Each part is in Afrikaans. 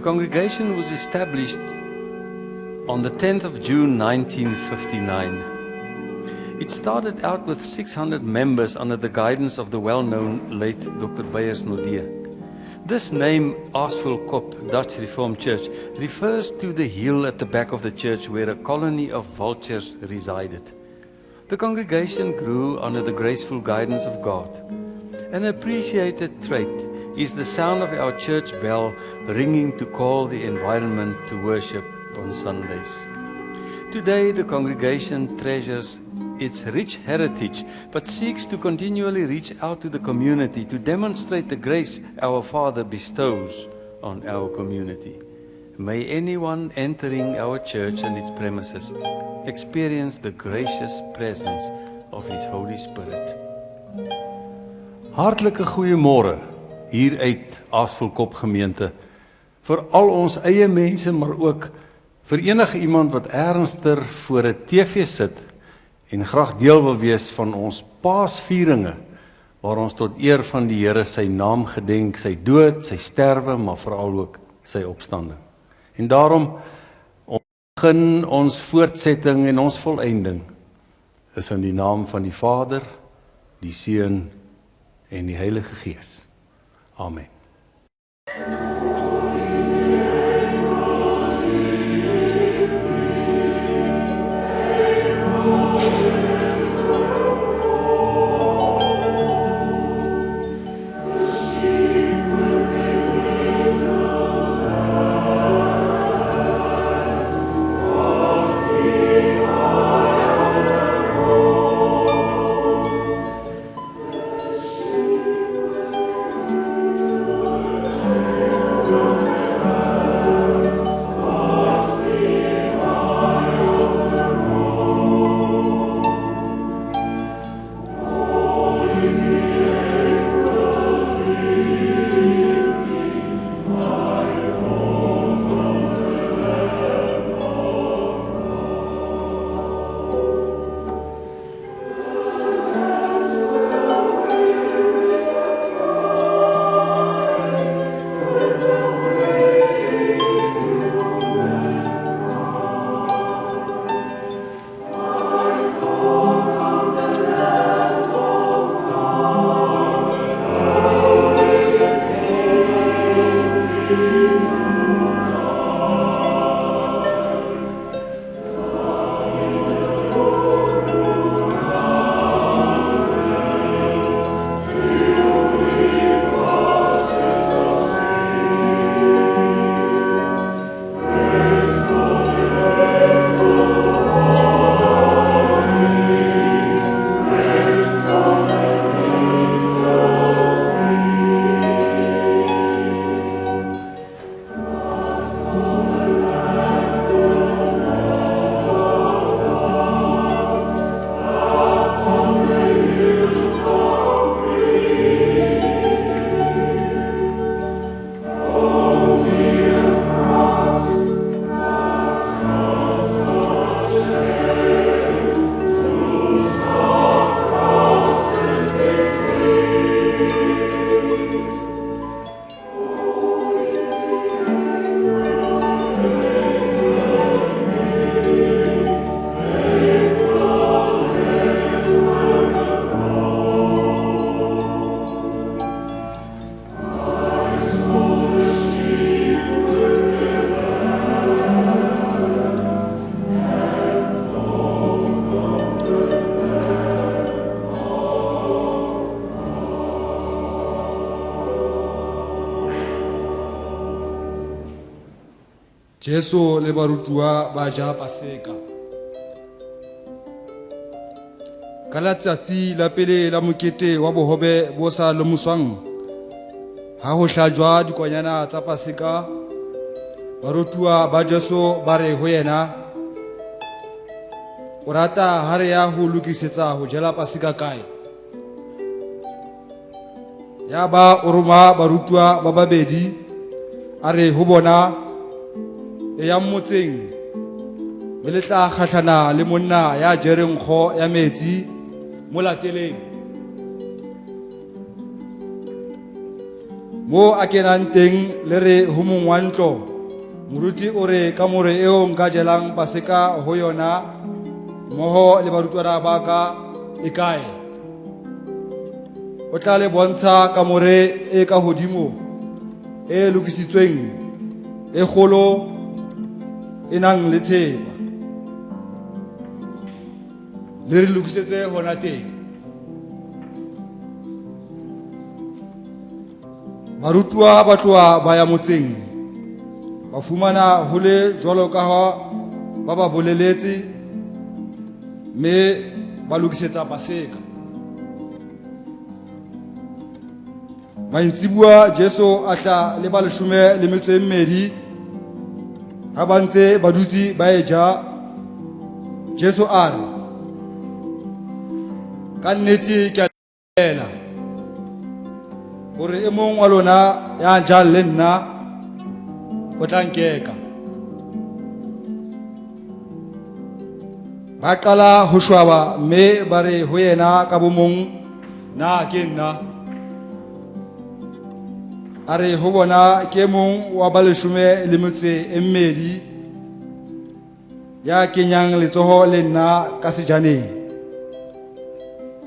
congregation was established on the 10th of June 1959. It started out with 600 members under the guidance of the well-known late Dr. Beyers Naudé. This name, Aasvoelkop Dutch Reformed Church, refers to the hill at the back of the church where a colony of vultures resided. The congregation grew under the graceful guidance of God. An appreciated trait is the sound of our church bell ringing to call the environment to worship on Sundays. Today, the congregation treasures its rich heritage, but seeks to continually reach out to the community to demonstrate the grace our Father bestows on our community. May anyone entering our church and its premises experience the gracious presence of His Holy Spirit. Hartlike goeiemôre hier uit Aasvoelkop gemeente vir al ons eie mense, maar ook vir enige iemand wat ernstig voor 'n TV sit en graag deel wil wees van ons Paasvieringe, waar ons tot eer van die Here sy naam gedenk, sy dood, sy sterwe, maar veral ook sy opstanding. En daarom begin ons voortsetting en ons volëinding is in die naam van die Vader, die Seun en die Heilige Gees. Amen. Jesu le barutuwa ba ja Paseka. Ka letsatsi la pele la mokete wa bohobe bo sa lomoswang, ha ho hlajwa dikonyana tsa Paseka, barutuwa ba Jesu ba re ho yena, o rata ha re ya ho lokisetsa ho jela Paseka kae? Ya ba o roma barutuwa ba babedi a re ho bona e ya motseng me letla kgahlana le monna ya jereng kgo ya metsi mo lateleng mo a kenang teng le re ho mongwantlo moruti o re ka more eo nka jelang paseka ho yona mmoho le barutwana ba ka e kae. O tla le bontsha ka more e ka hodimo e lokisitsweng e kgolo e nang le thepa, le re lokisetse hona teng. Barutwa ba tloha ba ya motseng, ba fumana ho le jwalo ka ha ba ba boleletse, mme ba lokisetsa paseka. Maintsibuwa Jesu a tla le ba 12 ha ba ntse ba dutse ba e ja. Jesu a re, ka nnete ke a ela hore e mong wa lona ya jang le nna o tla nkeka. Ba qala ho shwaba, mme ba re ho yena ka bomong, na ke nna? A re ho bona ke mong wa ba 12 ya kenyang letsoho le nna ka sejaneng.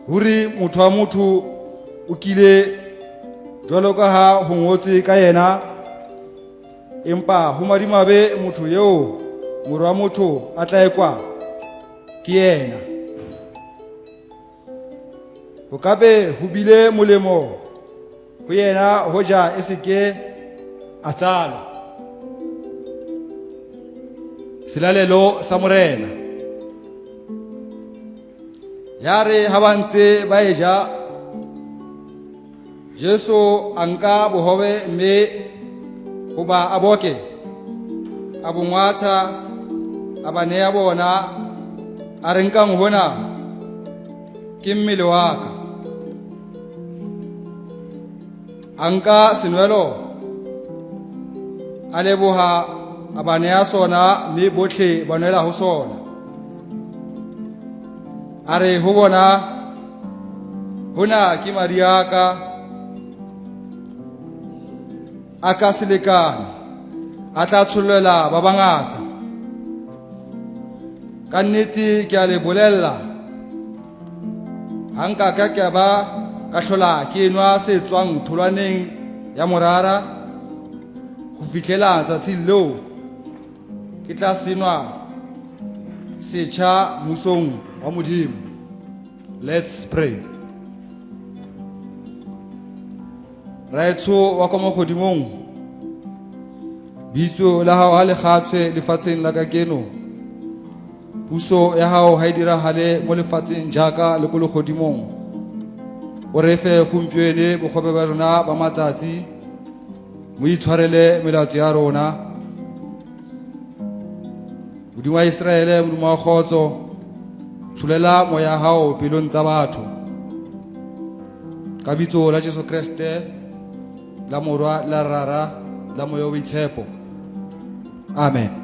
Hore motho wa motho o kile jwalo ka ha ho ngotswe ka yena, empa ho madimabe motho eo Mora wa motho a tla ekwa ke yena. Ho kabe ho bile molemo ho yena hoja e seke a tsala. Silalelo sa morena. Yare ha ba ntse ba eja, Jesu anka bohobe mme hoba a boke a bongwatha a ba neya bona, a re nkang hona ke mmele wa ka. Anka senwelo a leboha a ba neya sona, mme botlhe ba nwela ho sona. A re ho bona, hona ke madi a ka a ka selekane, a tla tshollela ba bangata. Ka nnete ke a le bolella, ha nka ka ba ka hlola ke nwa se tswang tholwaneng ya morara ho fihlela tsatsing leo ke tla senwa setjha musong wa Modimo. Let's pray. Raitso wa kwa mogodimong, bitso la hao ha le kgatswe lefatsheng la ka keno. Puso ya hao ha e dirahale mo lefatsheng jaaka le ko legodimong. O re fe gompieno bogobe ba rona ba matsatsi, mo itshwarele melato ya rona. Modimo wa Israele, Modimo wa kgotso, tsholela moya hao pelong tsa batho. Ka bitso la Jesu Kriste, la morwa la rara la moya wa boitshepo. Amen.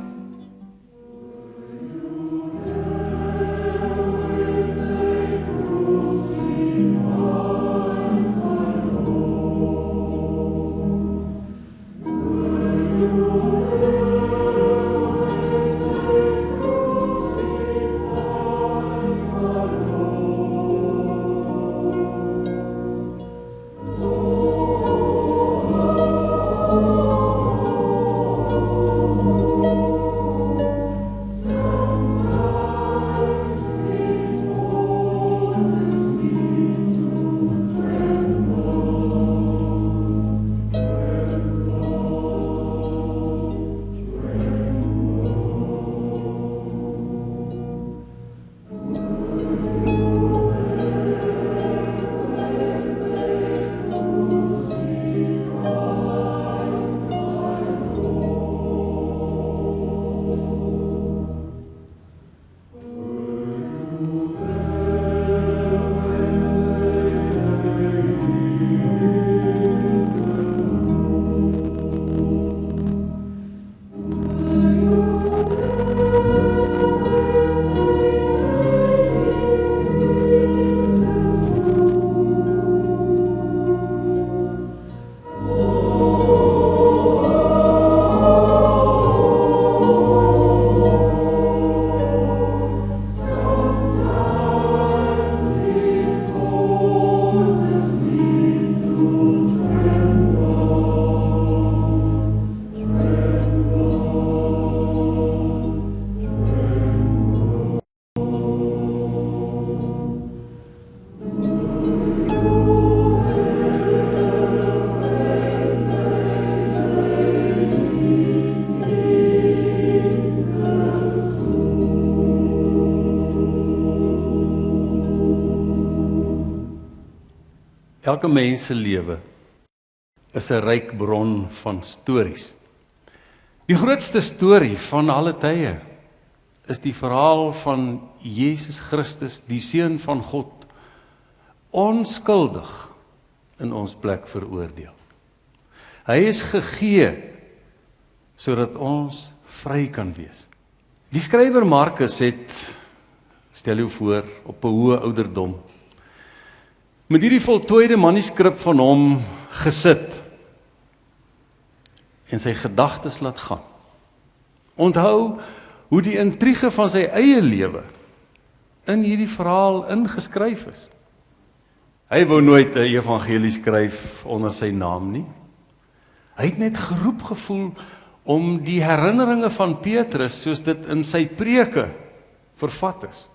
Elke mens se lewe is 'n ryk bron van stories. Die grootste storie van alle tye is die verhaal van Jesus Christus, die Seun van God, onskuldig in ons plek veroordeel. Hy is gegee sodat ons vry kan wees. Die skrywer Markus het, stel jou voor, op 'n hoë ouderdom, met hierdie voltooide manuskrip van hom gesit en sy gedagtes laat gaan. Onthou hoe die intrige van sy eie lewe in hierdie verhaal ingeskryf is. Hy wou nooit 'n evangelie skryf onder sy naam nie. Hy het net geroep gevoel om die herinneringe van Petrus, soos dit in sy preke vervat is,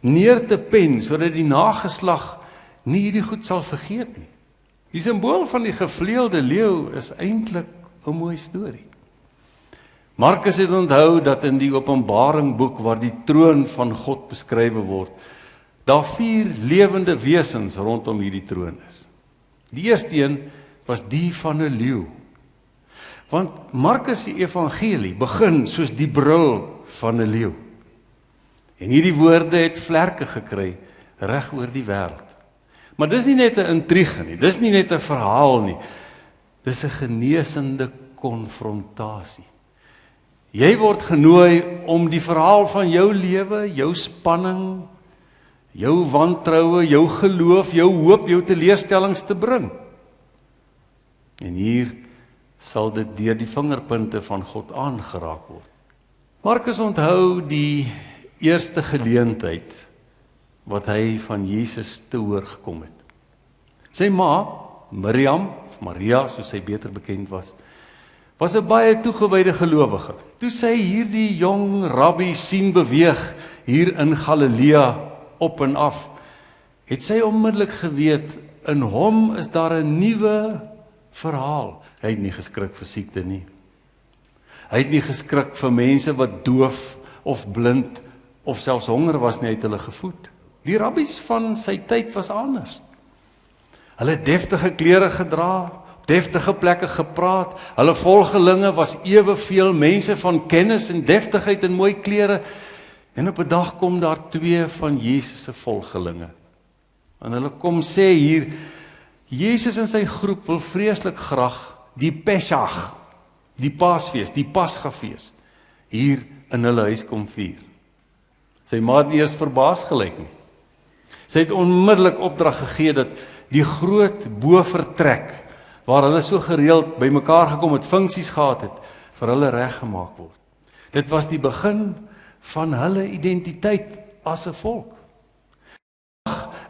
neer te pen, sodat die nageslag nie hierdie goed sal vergeet nie. Die simbool van die gevleelde leeu is eintlik 'n mooi storie. Markus het onthou dat in die Openbaring boek waar die troon van God beskrywe word, daar 4 lewende wesens rondom hierdie troon is. Die eerste een was die van 'n leeu. Want Markus se evangelie begin soos die brul van 'n leeu. En hierdie woorde het vlerke gekry reg oor die wêreld. Maar dis nie net 'n intrige nie, dis nie net 'n verhaal nie. Dis 'n genesende konfrontasie. Jy word genooi om die verhaal van jou lewe, jou spanning, jou wantroue, jou geloof, jou hoop, jou teleurstellings te bring. En hier sal dit deur die vingerpunte van God aangeraak word. Markus onthou die eerste geleentheid wat hy van Jesus te hoor gekom het. Sy ma, Miriam, of Maria, soos sy beter bekend was 'n baie toegewyde gelowige. Toe sy hierdie jong rabbi sien beweeg hier in Galilea op en af, het sy onmiddellik geweet, in hom is daar 'n nuwe verhaal. Hy het nie geskrik vir siekte nie. Hy het nie geskrik vir mense wat doof of blind of selfs honger was nie, uit hulle gevoed. Die rabbies van sy tyd was anders. Hulle het deftige klere gedra, deftige plekke gepraat, hulle volgelinge was eweveel mense van kennis en deftigheid en mooi klere, en op 'n dag kom daar 2 van Jesus se volgelinge. En hulle kom sê hier, Jesus en sy groep wil vreeslik graag die Pesach, die Paasfees, die Pasgafees, hier in hulle huis kom vier. Sy ma het nie eers verbaas gelyk nie. Sy het onmiddellik opdrag gegee dat die groot bovertrek, waar hulle so gereeld by mekaar gekom het, funksies gehad het, vir hulle reggemaak word. Dit was die begin van hulle identiteit as 'n volk.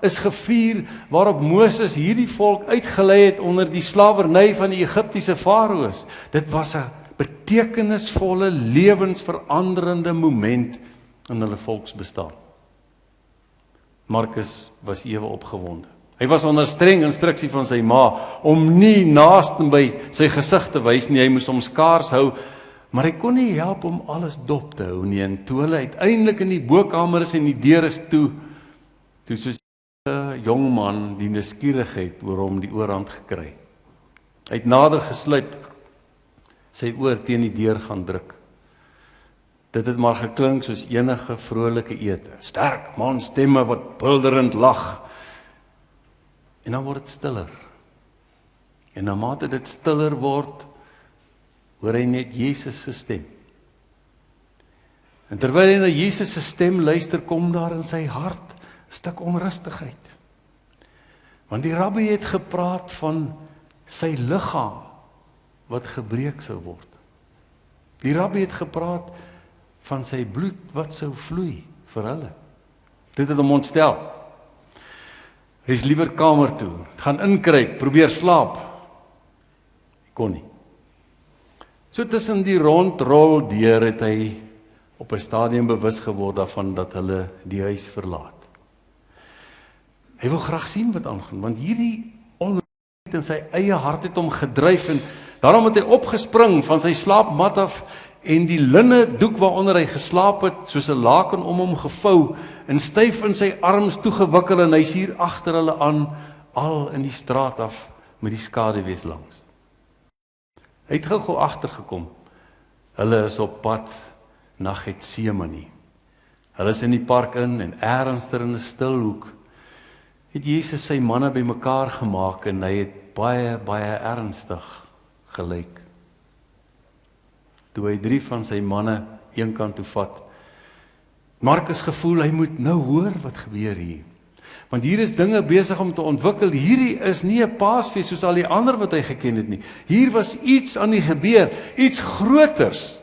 Is gevier waarop Moses hierdie volk uitgelei het onder die slawerny van die Egiptiese farao's. Dit was 'n betekenisvolle, lewensveranderende moment in hulle volksbestaan. Markus was ewe opgewonde. Hy was onder streng instruksie van sy ma om nie naastenby sy gesig te wys nie. Hy moes hom skaars hou, maar hy kon nie help om alles dop te hou nie. En toe hulle uiteindelik in die bokamer is en die deur is toe soos 'n jong man die nuuskierigheid oor hom die oorhand gekry. Hy het nader gesluip, sy oor teen die deur gaan druk. Dit het maar geklink soos enige vrolike ete. Sterk manstemme wat bulderend lag. En dan word dit stiller. En na mate dit stiller word, hoor hy net Jesus se stem. En terwyl hy na Jesus se stem luister, kom daar in sy hart 'n stuk onrustigheid. Want die rabbi het gepraat van sy liggaam wat gebreek sou word. Die rabbi het gepraat van sy bloed wat sou vloei vir hulle. Dit het hom ontstel. Hy is liewer kamer toe, gaan inkruip, probeer slaap. Hy kon nie. So tussen die rondrol deur het hy op 'n stadium bewus geword daarvan dat hulle die huis verlaat. Hy wil graag sien wat aangaan, want hierdie onrustigheid in sy eie hart het hom gedryf en daarom het hy opgespring van sy slaapmat af en die linne doek waaronder hy geslaap het, soos 'n laken om hom gevou en styf in sy arms toegewikkel en hy's hier agter hulle aan al in die straat af met die skaduwees langs. Hy het gou agtergekom. Hulle is op pad na Getsemane. Hulle is in die park in en ernstig in 'n stil hoek het Jesus sy manne bymekaar gemaak en hy het baie, baie ernstig gelyk. Toe hy 3 van sy manne een kant toe vat, Markus gevoel, hy moet nou hoor wat gebeur hier. Want hier is dinge besig om te ontwikkel. Hierdie is nie 'n Paasfees soos al die ander wat hy geken het nie. Hier was iets aan die gebeur, iets groters.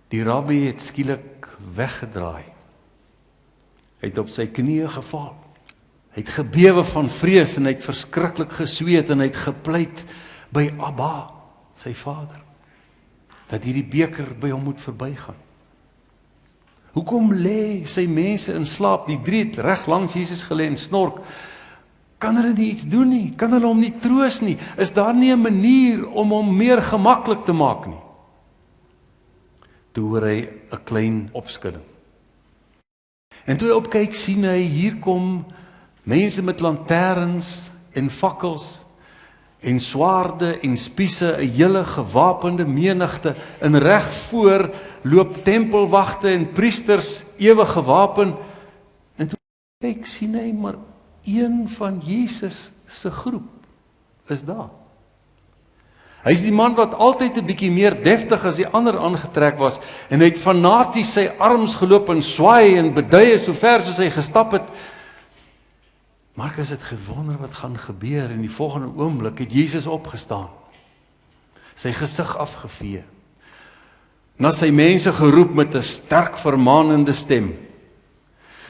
Die rabbi het skielik weggedraai. Hy het op sy knieë geval. Hy het gebewe van vrees en hy het verskriklik gesweet en hy het gepleit by Abba, sy vader, dat hierdie beker by hom moet verbygaan. Hoekom lê sy mense in slaap? Die 3 het reg langs Jesus gelê en snork. Kan hulle nie iets doen nie? Kan hulle hom nie troos nie? Is daar nie 'n manier om hom meer gemaklik te maak nie? Toe hoor hy 'n klein opskudding. En toe hy opkyk, sien hy, hier kom mense met lanterns en fakkels en swaarde en spiese, 'n hele gewapende menigte. In reg voor loop tempelwagte en priesters ewig gewapen. En toe kyk, sien hy maar een van Jesus se groep is daar. Hy is die man wat altyd 'n bietjie meer deftig as die ander aangetrek was en hy het fanaties sy arms geloop en swaai en beduie so ver soos hy gestap het. Markus het gewonder wat gaan gebeur en die volgende oomblik het Jesus opgestaan. Sy gesig afgevee. Na sy mense geroep met 'n sterk vermaanende stem.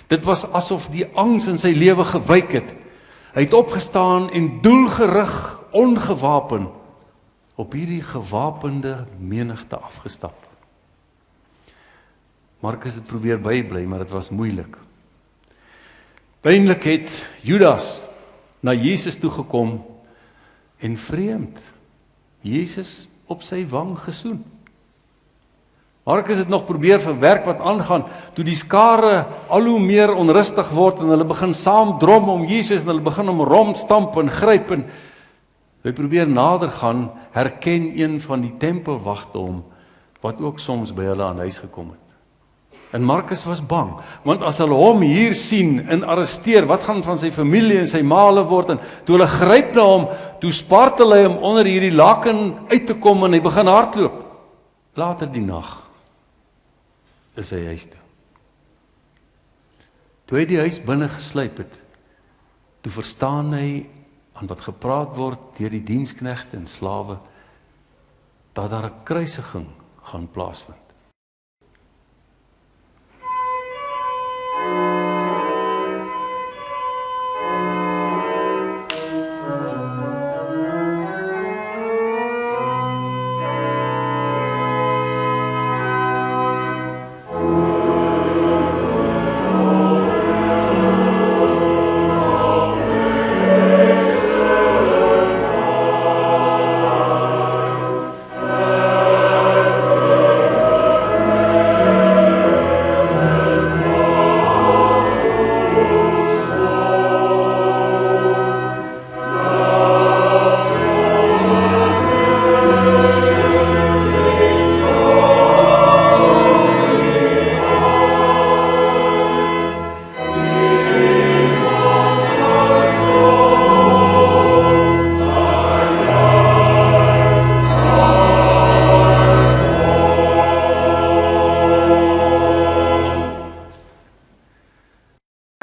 Dit was asof die angs in sy lewe gewyk het. Hy het opgestaan en doelgerig, ongewapen, op hierdie gewapende menigte afgestap. Markus het probeer bybly, maar dit was moeilik. Uiteindelik het Judas na Jesus toegekom en vreemd Jesus op sy wang gesoen. Markus het nog probeer verwerk wat aangaan, toe die skare al hoe meer onrustig word en hulle begin saam drom om Jesus en hulle begin om rondstamp en gryp en hy probeer nader gaan, herken een van die tempelwagte hom, wat ook soms by hulle aan huis gekom het. En Markus was bang, want as hulle hom hier sien en arresteer, wat gaan van sy familie en sy male word, en toe hulle gryp na hom, toe spartel hy hom onder hierdie laken uit te kom en hy begin hardloop. Later die nag is hy huis toe. Toe hy die huis binne gesluip het, toe verstaan hy aan wat gepraat word deur die diensknegte en slawe, dat daar 'n kruisiging gaan plaasvind.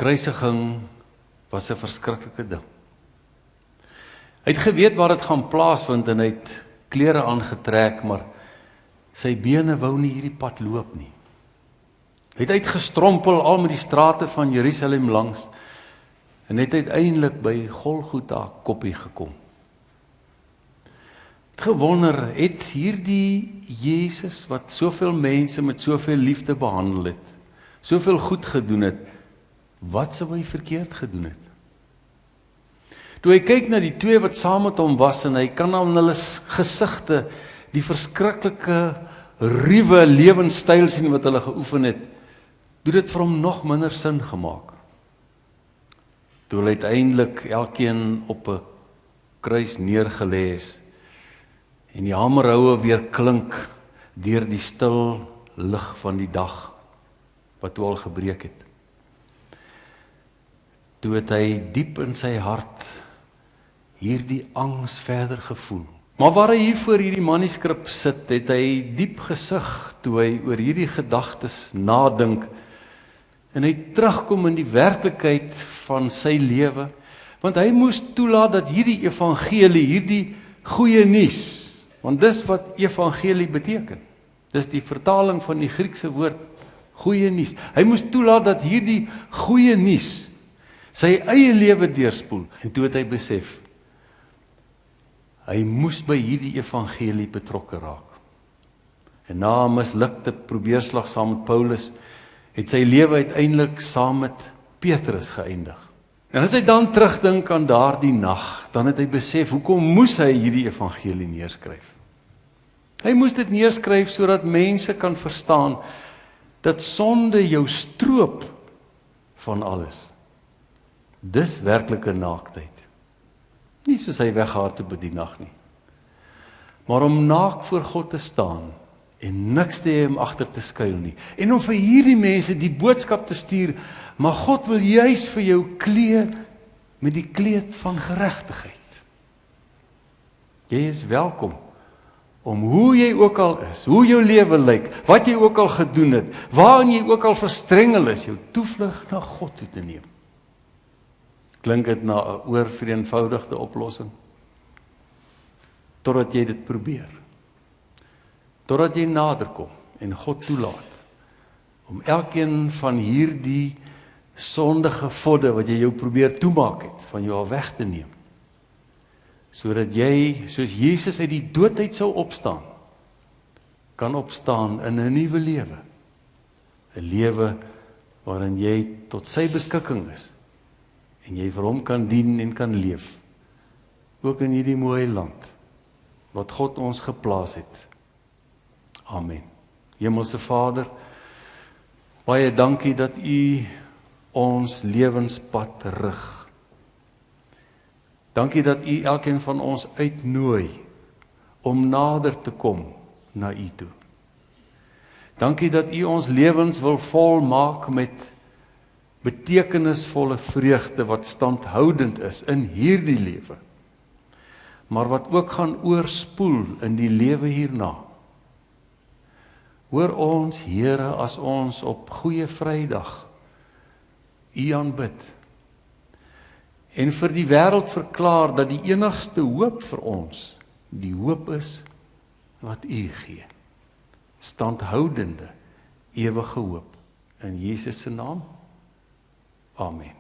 Kruisiging was 'n verskriklike ding. Hy het geweet waar dit gaan plaasvind en hy het klere aangetrek, maar sy bene wou nie hierdie pad loop nie. Hy het uitgestrompel al met die strate van Jerusalem langs en het uiteindelik by Golgotha koppie gekom. Het gewonder, het hierdie Jesus wat soveel mense met soveel liefde behandel het, soveel goed gedoen het, wat sou hy verkeerd gedoen het? Toe hy kyk na die 2 wat saam met hom was en hy kan aan hulle gesigte die verskriklike ruwe lewenstyl sien wat hulle geoefen het, doet dit vir hom nog minder sin gemaak. toe hulle uiteindelik elkeen op 'n kruis neergelê is en die hamerhoue weer klink deur die stil lig van die dag wat toe al gebreek het. Toe het hy diep in sy hart hierdie angs verder gevoel. Maar waar hy hier voor hierdie manuskrip sit, het hy diep gesug toe hy oor hierdie gedagtes nadink en hy terugkom in die werklikheid van sy lewe, want hy moes toelaat dat hierdie evangelie, hierdie goeie nuus, want dis wat evangelie beteken, dis die vertaling van die Griekse woord goeie nuus, hy moes toelaat dat hierdie goeie nuus sy eie lewe deurspoel, en toe het hy besef, hy moes by hierdie evangelie betrokke raak. En na 'n mislukte probeerslag saam met Paulus, het sy lewe uiteindelik saam met Petrus geëindig. En as hy dan terugdink aan daardie nag, dan het hy besef, hoekom moes hy hierdie evangelie neerskryf? Hy moes dit neerskryf sodat mense kan verstaan, dat sonde jou stroop van alles. Dis werklike naaktheid. Nie soos hy weghardloop die nag nie. Maar om naak voor God te staan en niks te hê om agter te skuil nie. En om vir hierdie mense die boodskap te stuur, maar God wil juis vir jou kleed met die kleed van geregtigheid. Jy is welkom om hoe jy ook al is, hoe jou lewe lyk, wat jy ook al gedoen het, waarin jy ook al verstrengel is, jou toevlug na God toe te neem. Klink dit na 'n oorvereenvoudigde oplossing? Totdat jy dit probeer. Totdat jy naderkom en God toelaat om elkeen van hierdie sondige vodde wat jy jou probeer toemaak het, van jou al weg te neem. Sodat jy, soos Jesus uit die doodheid sou opstaan, kan opstaan in 'n nuwe lewe. 'n Lewe waarin jy tot sy beskikking is. En jy vir hom kan dien en kan leef. Ook in hierdie mooie land, wat God ons geplaas het. Amen. Hemelse Vader, baie dankie dat U ons lewenspad rig. Dankie dat U elkeen van ons uitnooi om nader te kom na U toe. Dankie dat U ons lewens wil volmaak met betekenisvolle vreugde wat standhoudend is in hierdie lewe, maar wat ook gaan oorspoel in die lewe hierna. Hoor ons, Here, as ons op Goeie Vrydag U aanbid en vir die wêreld verklaar dat die enigste hoop vir ons die hoop is wat U gee. Standhoudende, ewige hoop. In Jesus se naam. Amen.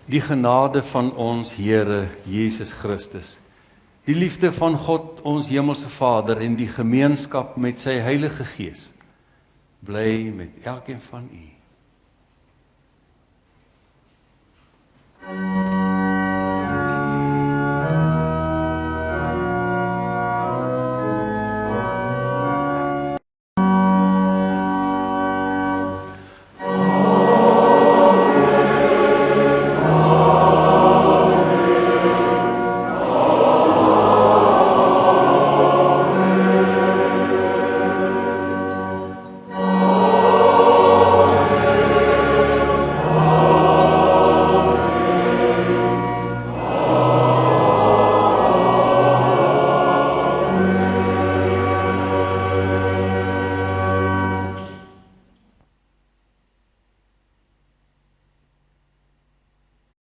Die genade van ons Here Jesus Christus, die liefde van God ons Hemelse Vader en die gemeenskap met sy Heilige Gees, bly met elkeen van u.